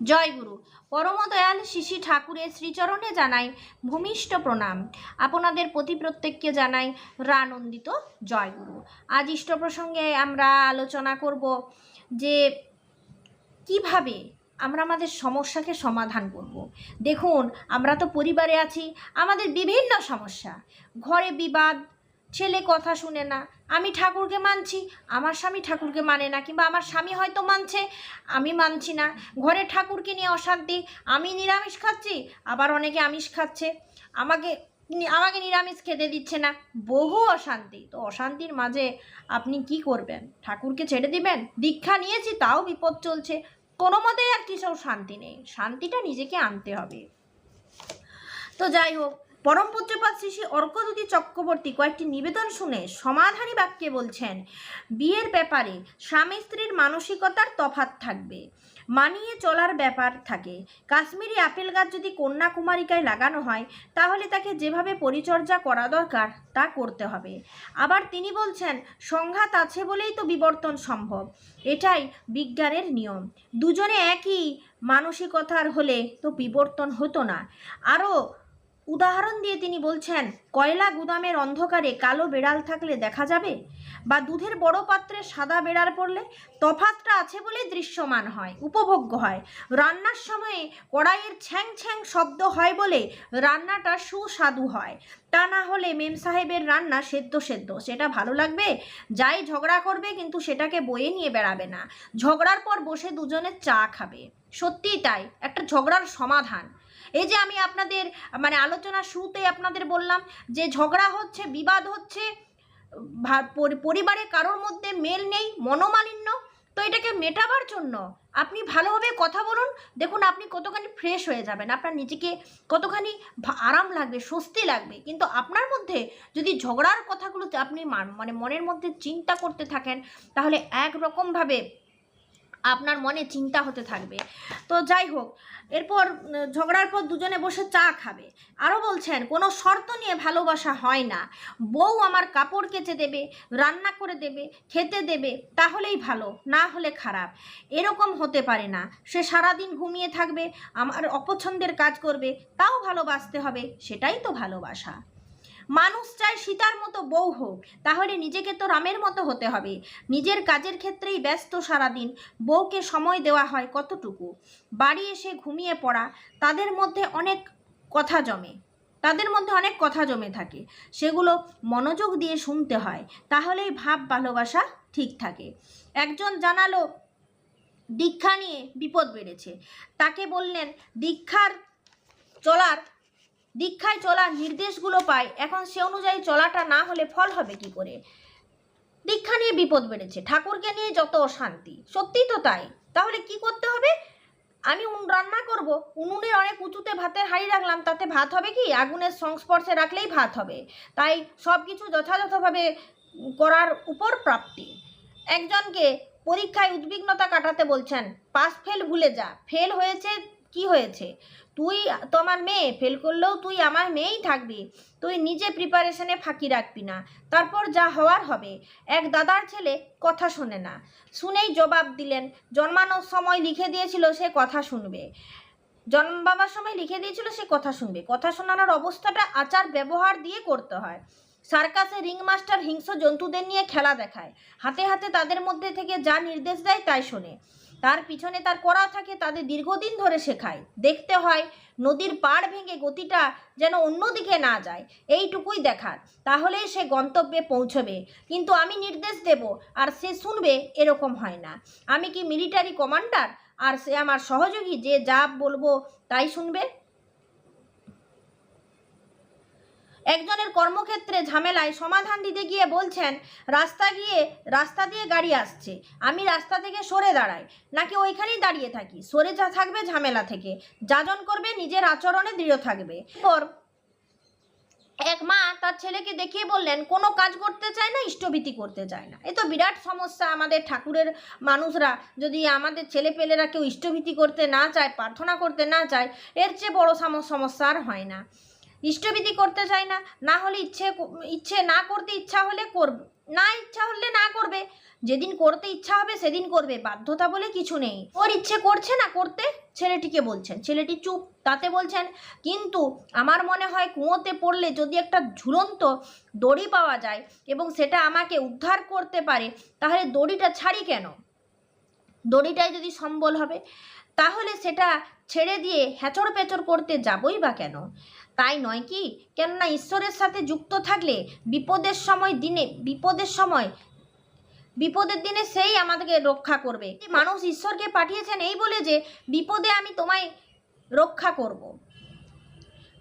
জয় গুরু। পরম দয়াল শিশি ঠাকুরের শ্রীচরণে জানাই ভূমিষ্ঠ প্রণাম। আপনাদের প্রতি প্রত্যেককে জানাই রানন্দিত জয় গুরু। আজ ইষ্ট প্রসঙ্গে আমরা আলোচনা করব যে কিভাবে আমরা আমাদের সমস্যাকে সমাধান করব। দেখুন, আমরা তো পরিবারে আছি, আমাদের বিভিন্ন সমস্যা, ঘরে বিবাদ, ছেলে কথা শুনে না, আমি ঠাকুরকে মানছি, আমার স্বামী ঠাকুরকে মানে না, কিংবা আমার স্বামী হয়তো মানছে, আমি মানছি না, ঘরে ঠাকুরকে নিয়ে অশান্তি, আমি নিরামিষ খাচ্ছি, আবার অনেকে আমিষ খাচ্ছে, আমাকে আমাকে নিরামিষ খেতে দিচ্ছে না, বহু অশান্তি। তো অশান্তির মাঝে আপনি কি করবেন? ঠাকুরকে ছেড়ে দিবেন? দীক্ষা নিয়েছি তাও বিপদ চলছে, কোনো মতেই আর কিসেও শান্তি নেই, শান্তিটা নিজেকে আনতে হবে। তো যাই হোক, পরম পূজ্যপাদ শ্রী শ্রী অর্কদ্যুতি চক্রবর্তী কয়েকটি নিবেদন শুনে সমাধানী বাক্যে বলছেন, বিয়ের ব্যাপারে স্বামী স্ত্রীর মানসিকতার তফাৎ থাকবে, মানিয়ে চলার ব্যাপার থাকে। কাশ্মীরি আপেল গাছ যদি কন্যাকুমারিকায় লাগানো হয়, তাহলে তাকে যেভাবে পরিচর্যা করা দরকার তা করতে হবে। আবার তিনি বলছেন, সংঘাত আছে বলেই তো বিবর্তন সম্ভব, এটাই বিজ্ঞানের নিয়ম। দুজনে একই মানসিকতার হলে তো বিবর্তন হতো না। আরও উদাহরণ দিয়ে তিনি বলছেন, কয়লা গুদামের অন্ধকারে কালো বেড়াল থাকলে দেখা যাবে, বা দুধের বড় পাত্রে সাদা বেড়াল পড়লে তফাৎটা আছে বলেই দৃশ্যমান হয়, উপভোগ্য হয়। রান্নার সময়ে কড়াইয়ের ছ্যাং ছ্যাং শব্দ হয় বলে রান্নাটা সুস্বাদু হয়, তা না হলে মেম সাহেবের রান্না সেদ্ধ সেদ্ধ, সেটা ভালো লাগবে? যাই ঝগড়া করবে কিন্তু সেটাকে বয়ে নিয়ে বেড়াবে না, ঝগড়ার পর বসে দুজনে চা খাবে। সত্যিই তাই, একটা ঝগড়ার সমাধান। এই যে আমি আপনাদের আলোচনা শুরুতেই আপনাদের বললাম যে ঝগড়া হচ্ছে, বিবাদ হচ্ছে, পরিবারে কারোর মধ্যে মেল নেই, মনোমালিন্য, তো এটাকে মেটাবার জন্য আপনি ভালোভাবে কথা বলুন। দেখুন আপনি কতখানি ফ্রেশ হয়ে যাবেন, আপনার নিজেকে কতখানি আরাম লাগবে, স্বস্তি লাগবে। কিন্তু আপনার মধ্যে যদি ঝগড়ার কথাগুলো আপনি মনের মধ্যে চিন্তা করতে থাকেন, তাহলে একরকমভাবে আপনার মনে চিন্তা হতে থাকবে। তো যাই হোক, এরপর ঝগড়ার পর দুজনে বসে চা খাবে। আরও বলছেন, কোনো শর্ত নিয়ে ভালোবাসা হয় না, বউ আমার কাপড় কেচে দেবে, রান্না করে দেবে, খেতে দেবে, তাহলেই ভালো, না হলে খারাপ, এরকম হতে পারে না। সে সারাদিন ঘুমিয়ে থাকবে, আমার অপছন্দের কাজ করবে, তাও ভালোবাসতে হবে, সেটাই তো ভালোবাসা। মানুষ চায় সীতার মতো বউ হোক, তাহলে নিজেকে তো রামের মতো হতে হবে। নিজের কাজের ক্ষেত্রেই ব্যস্ত সারাদিন, বউকে সময় দেওয়া হয় কতটুকু? বাড়ি এসে ঘুমিয়ে পড়া, তাদের মধ্যে অনেক কথা জমে থাকে, সেগুলো মনোযোগ দিয়ে শুনতে হয়, তাহলেই ভাব ভালোবাসা ঠিক থাকে। একজন জানালো দীক্ষা নিয়ে বিপদ বেড়েছে, তাকে বললেন দীক্ষায় চলার নির্দেশগুলো পায়, এখন সে অনুযায়ী চলাটা না হলে ফল হবে কি করে? দীক্ষা নিয়ে বিপদ বেড়েছে, ঠাকুরকে নিয়ে যত অশান্তি, সত্যিই তো তাই। তাহলে কি করতে হবে? আমি রান্না করব, উনুনে অনেক উঁচুতে ভাতের হাঁড়ি রাখলাম, তাতে ভাত হবে কি? আগুনের সংস্পর্শে রাখলেই ভাত হবে। তাই সব কিছু যথাযথভাবে করার উপর প্রাপ্তি। একজনকে পরীক্ষায় উদ্বিগ্নতা কাটাতে বলছেন, পাস ফেল ভুলে যা, ফেল হয়েছে কি হয়েছে, তুই তো আমার মেয়ে, ফেল করলেও তুই আমার মেয়েই থাকবি, তুই নিজে প্রিপারেশনে ফাঁকি রাখবি না, তারপর যা হওয়ার হবে। এক দাদার ছেলে কথা শোনে না, শুনেই জবাব দিলেন, জন্মানোর সময় লিখে দিয়েছিল সে কথা শুনবে, জন্মাবার সময় লিখে দিয়েছিল সে কথা শুনবে। কথা শোনানোর অবস্থাটা আচার ব্যবহার দিয়ে করতে হয়। সার্কাসে রিংমাস্টার হিংস্র জন্তুদের নিয়ে খেলা দেখায়, হাতে হাতে তাদের মধ্যে থেকে যা নির্দেশ দেয় তাই শোনে, তার পিছনে তার করা থাকে, তাদের দীর্ঘদিন ধরে শেখায়। দেখতে হয় নদীর পাড় ভেঙে গতিটা যেন অন্যদিকে না যায়, এইটুকুই দেখার, তাহলেই সে গন্তব্যে পৌঁছবে। কিন্তু আমি নির্দেশ দেব আর সে শুনবে, এরকম হয় না। আমি কি মিলিটারি কমান্ডার আর সে আমার সহযোগী যে যা বলবো তাই শুনবে? একজনের কর্মক্ষেত্রে ঝামেলায় সমাধান দিতে গিয়ে বলছেন, রাস্তা দিয়ে গাড়ি আসছে, আমি রাস্তা থেকে সরে দাঁড়াই নাকি ওইখানেই দাঁড়িয়ে থাকি? সরে থাকবে ঝামেলা থেকে, যাজন করবে, নিজের আচরণে দৃঢ় থাকবে। পর এক মা তার ছেলেকে দেখিয়ে বললেন, কোনো কাজ করতে চায় না, ইষ্টভীতি করতে চায় না। এ তো বিরাট সমস্যা। আমাদের ঠাকুরের মানুষরা যদি আমাদের ছেলেপেলেরা কেউ ইষ্টভীতি করতে না চায়, প্রার্থনা করতে না চায়, এর চেয়ে বড় সমস্যা আর হয় না। ইষ্টভীতি করতে চায় না, না হলে ইচ্ছে না করতে ইচ্ছা হলে না ইচ্ছা হলে না করবে, যেদিন করতে ইচ্ছা হবে সেদিন করবে, বাধ্যতা বলে কিছু নেই। ওর ইচ্ছে করছে না করতে, ছেলেটিকে বলছেন, ছেলেটি চুপ, তাতে বলছেন কিন্তু আমার মনে হয় কুয়োতে পড়লে যদি একটা ঝুলন্ত দড়ি পাওয়া যায় এবং সেটা আমাকে উদ্ধার করতে পারে, তাহলে দড়িটা ছাড়ি কেন? দড়িটাই যদি সম্বল হবে, তাহলে সেটা ছেড়ে দিয়ে হ্যাচড় পেচড় করতে যাবই বা কেন? তাই নয় কি? কেননা ঈশ্বরের সাথে যুক্ত থাকলে বিপদের দিনে সেই আমাদেরকে রক্ষা করবে। মানুষ ঈশ্বরকে পাঠিয়েছেন এই বলে যে বিপদে আমি তোমায় রক্ষা করব।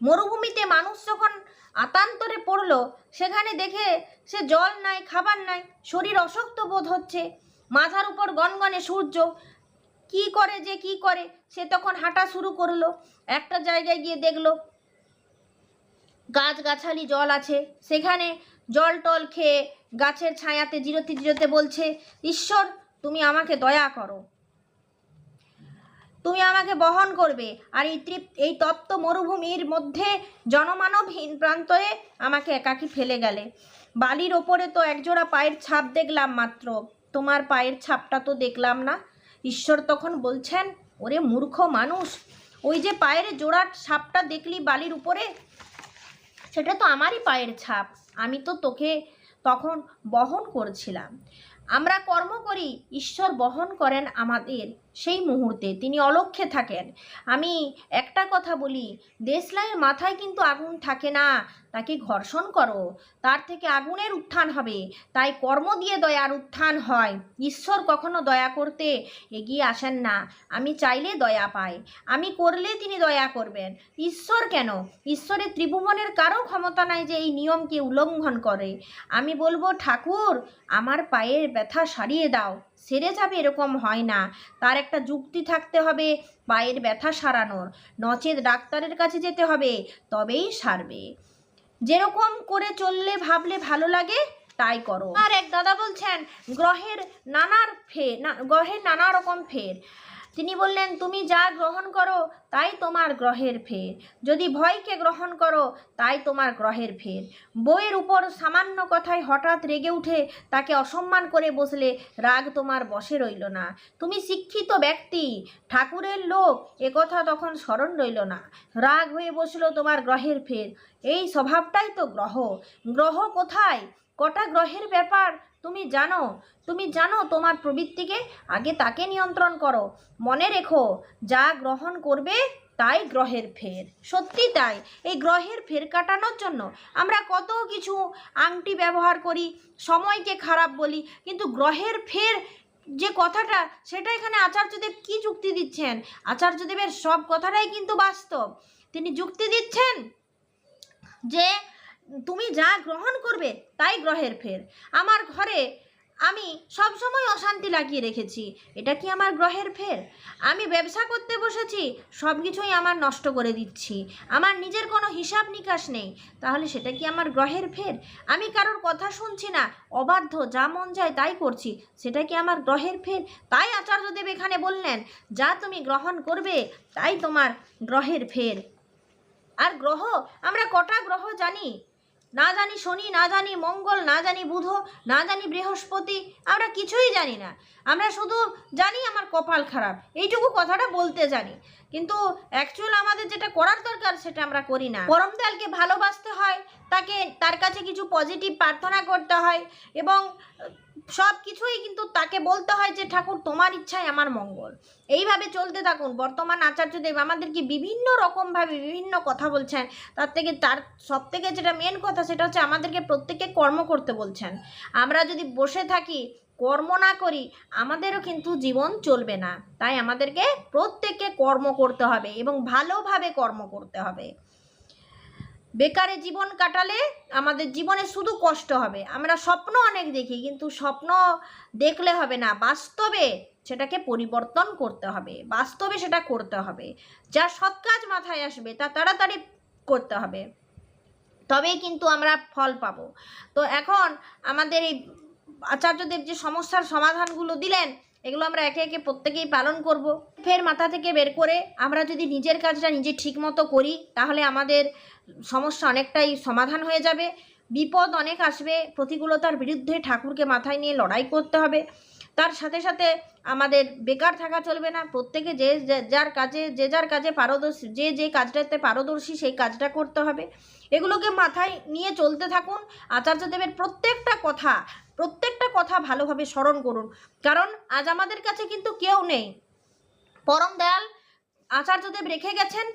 মরুভূমিতে মানুষ যখন আতান্তরে পড়লো, সেখানে দেখে সে জল নাই, খাবার নাই, শরীর অশক্ত বোধ হচ্ছে, মাথার উপর গনগনে সূর্য, কি করে সে তখন হাঁটা শুরু করলো। একটা জায়গায় গিয়ে দেখলো গাছগাছালি জল আছে, সেখানে জল টল খেয়ে গাছের ছায়াতে জিরোতে জিরোতে বলছে, ঈশ্বর তুমি আমাকে দয়া করো, তুমি আমাকে বহন করবে, আর এই তপ্ত মরুভূমির মধ্যে জনমানবহীন প্রান্তরে আমাকে একাকী ফেলে গেলে। বালির ওপরে তো একজোড়া পায়ের ছাপ দেখলাম মাত্র, তোমার পায়ের ছাপটা তো দেখলাম না। ঈশ্বর তখন বলছেন, ওরে মূর্খ মানুষ, ওই যে পায়ের জোড়ার ছাপটা দেখলি বালির উপরে, সেটা তো আমারই পায়ের ছাপ, আমি তো তোকে তখন বহন করছিলাম। আমরা কর্ম করি, ঈশ্বর বহন করেন আমাদের সেই মুহূর্তে, তিনি অলক্ষ্যে থাকেন। আমি একটা কথা বলি, দেশলাইয়ের মাথায় কিন্তু আগুন থাকে না, তাকে ঘর্ষণ করো, তার থেকে আগুনের উত্থান হবে। তাই কর্ম দিয়ে দয়ার উত্থান হয়, ঈশ্বর কখনো দয়া করতে এগিয়ে আসেন না। আমি চাইলে দয়া পাই, আমি করলে তিনি দয়া করবেন। ঈশ্বর কেন? ঈশ্বরের ত্রিভুবনের কারো ক্ষমতা নাই যে এই নিয়মকে উল্লঙ্ঘন করে। আমি বলবো, ঠাকুর আমার পায়ের ব্যথা সারিয়ে দাও, সেরে যাবে এরকম হয় না, তার একটা যুক্তি থাকতে হবে পায়ের ব্যথা সারানোর, নচেত ডাক্তারের কাছে যেতে হবে, তবেই সারবে। যেরকম করে চললে ভাবলে ভালো লাগে তাই করো। আর এক দাদা বলছেন গ্রহের নানা রকম ফের। তিনি বললেন, তুমি যা গ্রহণ করো তাই তোমার গ্রহের ফের, যদি ভয়কে গ্রহণ করো তাই তোমার গ্রহের ফের। বইয়ের উপর সামান্য কথায় হঠাৎ রেগে উঠে তাকে অসম্মান করে বসলে রাগ তোমার বশে রইল না। তুমি শিক্ষিত ব্যক্তি, ঠাকুরের লোক, একথা তখন স্মরণ রইল না, রাগ হয়ে বসলো তোমার গ্রহের ফের। এই স্বভাবটাই তো গ্রহ। গ্রহ কোথায়, কটা গ্রহের ব্যাপার তুমি জানো তোমার প্রবৃত্তিকে, আগে তাকে নিয়ন্ত্রণ করো। মনে রেখো, যা গ্রহণ করবে তাই গ্রহের ফের। সত্যি তাই, এই গ্রহের ফের কাটানোর জন্য আমরা কত কিছু আংটি ব্যবহার করি, সময়কে খারাপ বলি, কিন্তু গ্রহের ফের যে কথাটা, সেটা এখানে আচার্যদেব কি যুক্তি দিচ্ছেন? আচার্যদেবের সব কথাটাই কিন্তু বাস্তব। তিনি যুক্তি দিচ্ছেন যে তুমি যা গ্রহণ করবে তাই গ্রহের ফের। আমার ঘরে আমি সব সময় অশান্তি লাগিয়ে রেখেছি, এটা কি আমার গ্রহের ফের? আমি ব্যবসা করতে বসেছি, সব কিছুই আমার নষ্ট করে দিচ্ছি, আমার নিজের কোনো হিসাব নিকাশ নেই, তাহলে সেটা কি আমার গ্রহের ফের? আমি কারোর কথা শুনছি না, অবাধ্য, যা মন যায় তাই করছি, সেটা কি আমার গ্রহের ফের? তাই আচার্যদেব এখানে বললেন, যা তুমি গ্রহণ করবে তাই তোমার গ্রহের ফের। আর গ্রহ, আমরা কটা গ্রহ জানি? না জানি শনি, না জানি মঙ্গল, না জানি বুধ, না জানি বৃহস্পতি, আমরা কিছুই জানি না। আমরা শুধু জানি আমার কপাল খারাপ, এইটুকু কথাটা বলতে জানি, কিন্তু অ্যাকচুয়াল আমাদের যেটা করার দরকার সেটা আমরা করি না। পরম দয়ালকে ভালোবাসতে হয়, তার কাছে কিছু পজিটিভ প্রার্থনা করতে হয়, এবং সব কিছুই কিন্তু তাকে বলতে হয় যে ঠাকুর তোমার ইচ্ছায় আমার মঙ্গল। এইভাবে চলতে থাকুন। বর্তমান আচার্যদেব আমাদেরকে বিভিন্ন রকমভাবে বিভিন্ন কথা বলছেন, তার সব থেকে যেটা মেন কথা সেটা হচ্ছে আমাদেরকে প্রত্যেককে কর্ম করতে বলছেন। আমরা যদি বসে থাকি, কর্ম না করি, আমাদেরও কিন্তু জীবন চলবে না। তাই আমাদেরকে প্রত্যেককে কর্ম করতে হবে এবং ভালোভাবে কর্ম করতে হবে। বেকারে জীবন কাটালে আমাদের জীবনে শুধু কষ্ট হবে। আমরা স্বপ্ন অনেক দেখি, কিন্তু স্বপ্ন দেখলে হবে না, বাস্তবে সেটাকে পরিবর্তন করতে হবে, বাস্তবে সেটা করতে হবে। যা সৎ কাজ মাথায় আসবে তা তাড়াতাড়ি করতে হবে, তবেই কিন্তু আমরা ফল পাবো। তো এখন আমাদের এই আচার্যদেব যে সমস্যার সমাধানগুলো দিলেন, এগুলো আমরা একে একে প্রত্যেকেই পালন করব। ফের মাথা থেকে বের করে আমরা যদি নিজের কাজটা নিজে ঠিক মতো করি, তাহলে আমাদের সমস্যা অনেকটাই সমাধান হয়ে যাবে। বিপদ অনেক আসবে, প্রতিকূলতার বিরুদ্ধে ঠাকুরকে মাথায় নিয়ে লড়াই করতে হবে। তার সাথে সাথে আমাদের বেকার থাকা চলবে না, প্রত্যেকে যে যার কাজে পারদর্শী, যে কাজটাতে পারদর্শী সেই কাজটা করতে হবে। এগুলোকে মাথায় নিয়ে চলতে থাকুন। আচার্যদেবের প্রত্যেকটা কথা ভালোভাবে স্মরণ করুন, কারণ আজ আমাদের কাছে কিন্তু কেউ নেই। পরম দয়াল আচার্যদেব রেখে গেছেন,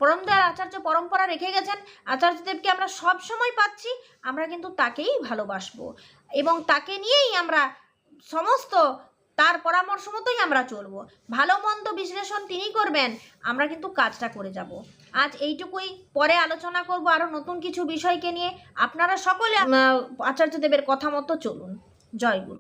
পরম দয়াল আচার্য পরম্পরা রেখে গেছেন। আচার্যদেবকে আমরা সব সময় পাচ্ছি, আমরা কিন্তু তাকেই ভালোবাসবো এবং তাকে নিয়েই আমরা সমস্ত, তার পরামর্শ মতোই আমরা চলবো। ভালো মন্দ বিশ্লেষণ তিনি করবেন, আমরা কিন্তু কাজটা করে যাব। আজ এইটুকুই, পরে আলোচনা করব আরও নতুন কিছু বিষয়কে নিয়ে। আপনারা সকলে আচার্যদেবের কথা মতো চলুন। জয় গুরু।